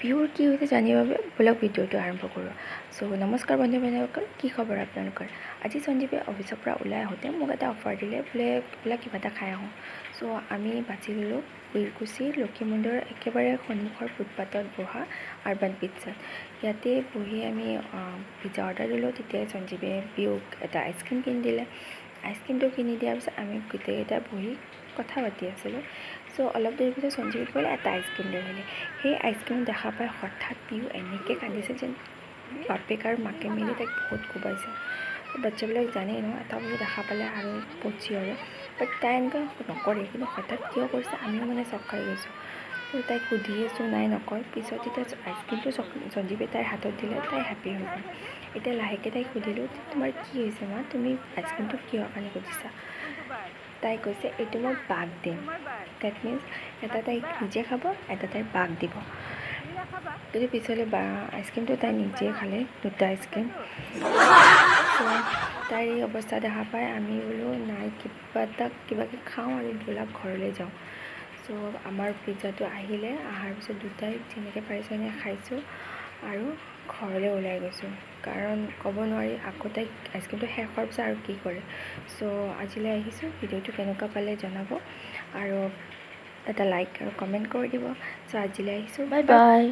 বিহুৰ কি হৈছে জানিবৰ বাবে ব'লক ভিডিঅ'টো আৰম্ভ কৰোঁ। নমস্কাৰ বন্ধু বান্ধৱীসকল, কি খবৰ আপোনালোকৰ? আজি সঞ্জীৱে অফিচৰ পৰা ওলাই আহোঁতে মোক এটা অফাৰ দিলে, বোলে কিবা এটা খাই আহোঁ। আমি বাছি ল'লোঁ বীৰকুছিৰ লক্ষী মন্দিৰৰ একেবাৰে সন্মুখৰ ফুটপাথত বহা আৰবান পিজ্জাত। ইয়াতে বহি আমি পিজ্জা অৰ্ডাৰ দিলোঁ। তেতিয়াই সঞ্জীৱে বিহুক এটা আইচক্ৰীম কিনি দিলে। আইচক্ৰীমটো কিনি দিয়াৰ পিছত আমি গোটেইকেইটা বহি কথা পাতি আছিলোঁ। অলপ দেৰি পিছত সঞ্জীৱে ক'লে এটা আইচক্ৰীম লৈ আহিলে। সেই আইচক্ৰীম দেখা পাই হঠাৎ পিউ এনেকৈ কান্দিছে যেন বাপেক আৰু মাকে মিলি তাইক বহুত কোবাইছে। বাচ্চাবিলাক জানেই ন, এটা বস্তু দেখা পালে আৰু পচি আৰু বাট তাই এনেকুৱা নকৰে, কিন্তু হঠাৎ কিয় কৰিছে আমিও চক খাই গৈছোঁ। তাইক সুধি আছোঁ, নাই নকয়। পিছত যেতিয়া আইচক্ৰীমটো সঞ্জীৱে তাইৰ হাতত দিলে, তাই হেপ্পী হৈ গ'ল। এতিয়া লাহেকৈ তাইক সুধিলোঁ, তোমাৰ কি হৈছে মা, তুমি আইচক্ৰীমটো কিহৰ কাৰণে সুধিছা? তাই কৈছে, এইটো মই বাক দিম। ডেট মিনছ এটা তাই নিজে খাব, এটা তাইৰ বাক দিব। কিন্তু পিছলৈ আইচক্ৰীমটো তাই নিজে খালে, দুটা আইচক্ৰীম। তাইৰ এই অৱস্থা দেখা পাই আমি বোলো নাই, কিবাকে খাওঁ আৰু ব'লক ঘৰলৈ যাওঁ। আমাৰ পিজ্জাটো আহিলে, অহাৰ পিছত দুটাই যেনেকৈ পাৰিছোঁ এনেকৈ খাইছোঁ আৰু ঘৰলৈ ওলাই গৈছোঁ। কাৰণ ক'ব নোৱাৰি আকৌ তাইক আইচক্ৰীমটো শেষ হোৱাৰ পিছত আৰু কি কৰে। আজিলৈ আহিছোঁ। ভিডিঅ'টো কেনেকুৱা পালে জনাব আৰু এটা লাইক আৰু কমেণ্ট কৰি দিব। আজিলৈ আহিছোঁ, বাই বাই।